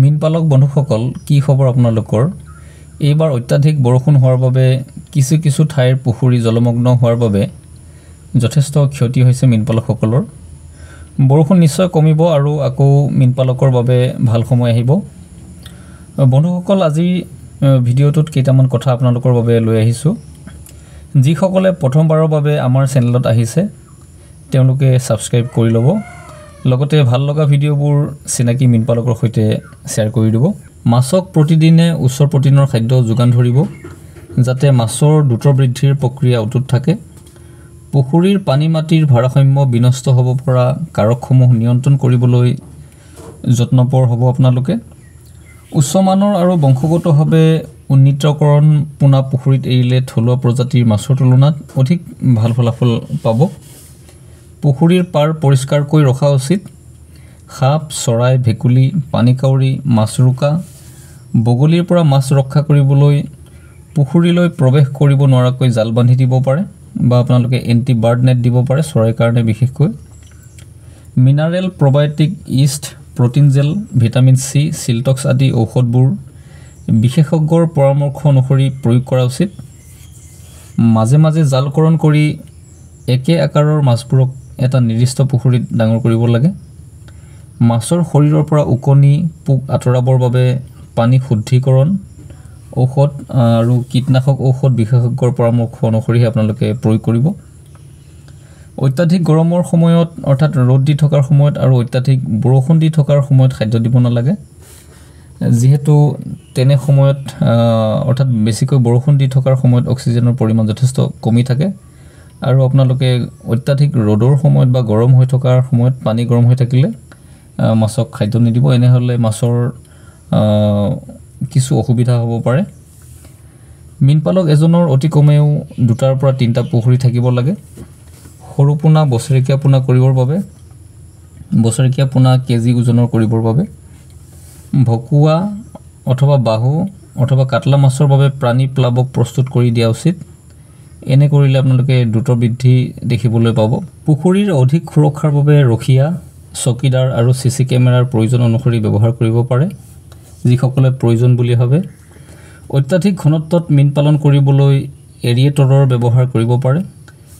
মীনপালক বন্ধুসকল কি খবৰ আপোনালোকৰ এইবাৰ অত্যাধিক বৰষুণ হোৱাৰ বাবে কিছু ঠাইৰ পুখুৰী জলমগ্ন হোৱাৰ বাবে যথেষ্ট ক্ষতি হৈছে মীনপালকসকলৰ বৰষুণ নিশ্চয় কমিব আৰু আকৌ মীনপালকৰ বাবে ভাল সময় আহিব বন্ধুসকল আজি ভিডিঅ'টোত কেইটামান কথা আপোনালোকৰ বাবে লৈ আহিছো যিসকলে প্ৰথমবাৰৰ বাবে আমাৰ চেনেলত আহিছে তেওঁলোকে সাবস্ক্ৰাইব কৰি ল'ব লগতে ভাল লগা ভিডিঅ'বোৰ চিনাকি মীনপালকৰ সৈতে শ্বেয়াৰ কৰি দিব মাছক প্ৰতিদিনে উচ্চ প্ৰটিনৰ খাদ্য যোগান ধৰিব যাতে মাছৰ দ্ৰুত বৃদ্ধিৰ প্ৰক্ৰিয়া অটুট থাকে পুখুৰীৰ পানী মাটিৰ ভাৰসাম্য বিনষ্ট হ'ব পৰা কাৰকসমূহ নিয়ন্ত্ৰণ কৰিবলৈ যত্নপৰ হ'ব আপোনালোকে উচ্চমানৰ আৰু বংশগতভাৱে উন্নীতকৰণ পোনা পুখুৰীত এৰিলে থলুৱা প্ৰজাতিৰ মাছৰ তুলনাত অধিক ভাল ফলাফল পাব পুখুৰীৰ পাৰ পৰিষ্কাৰকৈ ৰখা উচিত সাপ চৰাই ভেকুলি পানীকাউৰী মাছৰুকা বগলীৰ পৰা মাছ ৰক্ষা কৰিবলৈ পুখুৰীলৈ প্ৰৱেশ কৰিব নোৱাৰাকৈ জাল বান্ধি দিব পাৰে বা আপোনালোকে এন্টি বাৰ্ড নেট দিব পাৰে চৰাইৰ কাৰণে বিশেষকৈ mineral probiotic yeast protein gel vitamin C সিলটক্স আদি ঔষধবোৰ বিশেষজ্ঞৰ পৰামৰ্শ অনুসৰি প্ৰয়োগ কৰা উচিত মাজে মাজে জালকৰণ কৰি একে আকাৰৰ মাছবোৰক এটা নিৰ্দিষ্ট পুখুৰীত ডাঙৰ কৰিব লাগে মাছৰ শৰীৰৰ পৰা উকনি পোক আঁতৰাবৰ বাবে পানী শুদ্ধিকৰণ ঔষধ আৰু কীটনাশক ঔষধ বিশেষজ্ঞৰ পৰামৰ্শ অনুসৰি আপোনালোকে প্ৰয়োগ কৰিব অত্যাধিক গৰমৰ সময়ত অৰ্থাৎ ৰ'দ দি থকাৰ সময়ত আৰু অত্যাধিক বৰষুণ দি থকাৰ সময়ত খাদ্য দিব নালাগে যেহেতু তেনে সময়ত অৰ্থাৎ বেছিকৈ বৰষুণ দি থকাৰ সময়ত অক্সিজেনৰ পৰিমাণ যথেষ্ট কমি থাকে আৰু আপোনালোকে অত্যাধিক ৰ'দৰ সময়ত বা গৰম হৈ থকাৰ সময়ত পানী গৰম হৈ থাকিলে মাছক খাদ্য নিদিব এনে হলে মাছৰ কিছু অসুবিধা হ'ব পাৰে মীনপালক এজনৰ অতি কমেও 2টাৰ পৰা 3টা পুখুৰী থাকিব লাগে সৰু পোনা বছৰেকীয়া পোনা কৰিবৰ বাবে বছৰেকীয়া পোনা কেজি ওজনৰ কৰিবৰ বাবে ভকুৱা অথবা বাহু অথবা কাটলা মাছৰ বাবে প্ৰাণী প্লাবক প্ৰস্তুত কৰি দিয়া উচিত এনে কৰিলে আপোনালোকে দ্ৰুত বৃদ্ধি দেখিবলৈ পাব পুখুৰীৰ অধিক সুৰক্ষাৰ বাবে ৰখিয়া চকীদাৰ আৰু সিসি কেমেৰাৰ প্ৰয়োজন অনুসৰি ব্যৱহাৰ কৰিব পাৰে যিসকলে প্ৰয়োজন বুলি ভাবে অত্যাধিক ঘনত্বত মীন পালন কৰিবলৈ এৰিয়েটৰৰ ব্যৱহাৰ কৰিব পাৰে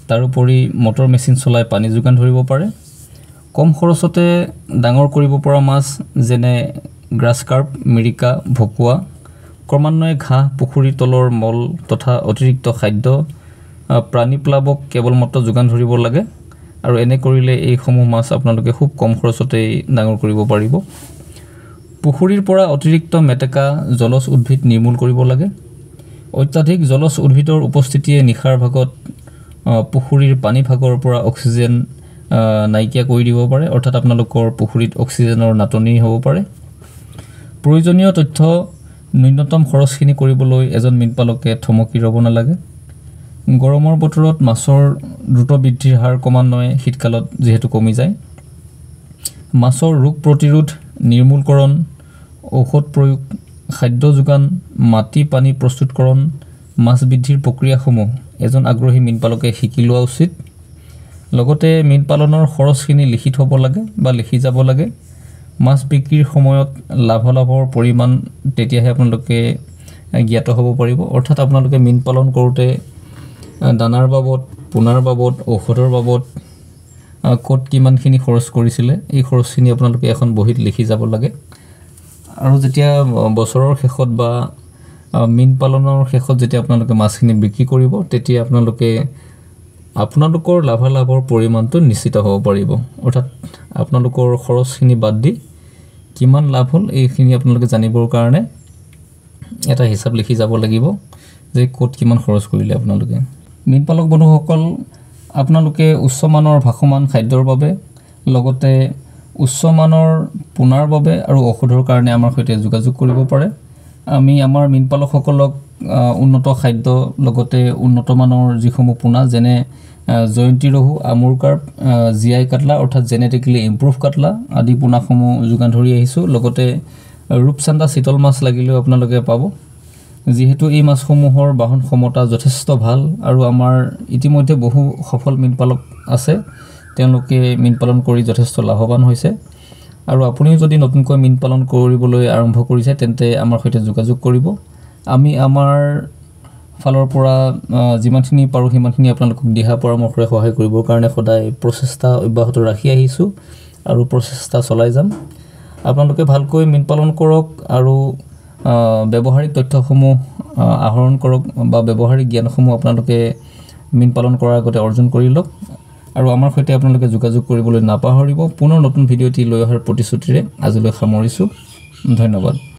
তাৰোপৰি মটৰ মেচিন চলাই পানী যোগান ধৰিব পাৰে কম খৰচতে ডাঙৰ কৰিব পৰা মাছ যেনে গ্ৰাছ কাৰ্প মিৰিকা ভকুৱা ক্ৰমান্বয়ে ঘাঁহ পুখুৰীৰ তলৰ মল তথা অতিৰিক্ত খাদ্য প্ৰাণী প্লাবক কেৱল মাত্ৰ যোগান ধৰিব লাগে আৰু এনে কৰিলে এই সমূহ মাছ আপোনালোকে খুব কম খৰচতে ডাঙৰ কৰিব পাৰিব পুখুৰীৰ পৰা অতিৰিক্ত মেটেকা জলজ উদ্ভিদ নিৰ্মূল কৰিব লাগে অত্যাধিক জলজ উদ্ভিদৰ উপস্থিতিয়ে নিখাৰ ভাগত পুখুৰীৰ পানী ভাগৰ পৰা অক্সিজেন নাইকিয়া কৰি দিব পাৰে অৰ্থাৎ আপোনালোকৰ পুখুৰীত অক্সিজেনৰ নাটনি হ'ব পাৰে প্ৰয়োজনীয় তথ্য ন্যূনতম খৰচখিনি কৰিবলৈ এজন মীনপালকে থমকি ৰব নালাগে গৰমৰ বতৰত মাছৰ দ্ৰুত বৃদ্ধিৰ হাৰ ক্ৰমান্বয়ে শীতকালত যেহেতু কমি যায় মাছৰ ৰোগ প্ৰতিৰোধ নিৰ্মূলকৰণ ঔষধ প্ৰয়োগ খাদ্য যোগান মাটি পানী প্ৰস্তুতকৰণ মাছ বৃদ্ধিৰ প্ৰক্ৰিয়াসমূহ এজন আগ্ৰহী মীনপালকে শিকি লোৱা উচিত লগতে মীন পালনৰ খৰচখিনি লিখি থব লাগে বা লিখি যাব লাগে মাছ বিক্ৰীৰ সময়ত লাভালাভৰ পৰিমাণ তেতিয়াহে আপোনালোকে জ্ঞাত হ'ব পাৰিব অৰ্থাৎ আপোনালোকে মীন পালন কৰোঁতে দানাৰ বাবদ পোনাৰ বাবদ ঔষধৰ বাবদ ক'ত কিমানখিনি খৰচ কৰিছিলে এই খৰচখিনি আপোনালোকে এখন বহীত লিখি যাব লাগে আৰু যেতিয়া বছৰৰ শেষত বা মীন পালনৰ শেষত যেতিয়া আপোনালোকে মাছখিনি বিক্ৰী কৰিব তেতিয়া আপোনালোকৰ লাভালাভৰ পৰিমাণটো নিশ্চিত হ'ব পাৰিব অৰ্থাৎ আপোনালোকৰ খৰচখিনি বাদ দি কিমান লাভ হ'ল এইখিনি আপোনালোকে জানিবৰ কাৰণে এটা হিচাপ লিখি যাব লাগিব যে ক'ত কিমান খৰচ কৰিলে আপোনালোকে মীনপালক বন্ধুসকল আপোনালোকে উচ্চমানৰ ভাসমান খাদ্যৰ বাবে লগতে উচ্চমানৰ পোনাৰ বাবে আৰু ঔষধৰ কাৰণে আমাৰ সৈতে যোগাযোগ কৰিব পাৰে আমি আমাৰ মীনপালকসকলক উন্নত খাদ্য লগতে উন্নত মানৰ যিসমূহ পোনা যেনে জয়ন্তী ৰহু আমুৰ কাৰ্প জিআই কাটলা অৰ্থাৎ জেনেটিক্যালি ইমপ্ৰুভ কাটলা আদি পোনাসমূহ যোগান ধৰি আহিছো লগতে ৰূপচান্দা চিতল মাছ লাগিলেও আপোনালোকে পাব যেহেতু এই মাছসমূহৰ বাহন ক্ষমতা যথেষ্ট ভাল আৰু আমাৰ ইতিমধ্যে বহু সফল মীনপালক আছে তেওঁলোকে মীন পালন কৰি যথেষ্ট লাভৱান হৈছে আৰু আপুনিও যদি নতুনকৈ মীন পালন কৰিবলৈ আৰম্ভ কৰিছে তেন্তে আমাৰ সৈতে যোগাযোগ কৰিব আমি আমাৰ ফালৰ পৰা যিমানখিনি পাৰোঁ সিমানখিনি আপোনালোকক দিহা পৰামৰ্শৰে সহায় কৰিবৰ কাৰণে সদায় প্ৰচেষ্টা অব্যাহত ৰাখি আহিছোঁ আৰু প্ৰচেষ্টা চলাই যাম আপোনালোকে ভালকৈ মীন পালন কৰক আৰু ব্যৱহাৰিক তথ্যসমূহ আহৰণ কৰক বা ব্যৱহাৰিক জ্ঞানসমূহ আপোনালোকে মীন পালন কৰাৰ আগতে অৰ্জন কৰি লওক আৰু আমাৰ সৈতে আপোনালোকে যোগাযোগ কৰিবলৈ নাপাহৰিব পুনৰ নতুন ভিডিঅ'টি লৈ অহাৰ প্ৰতিশ্ৰুতিৰে আজিলৈ সামৰিছোঁ ধন্যবাদ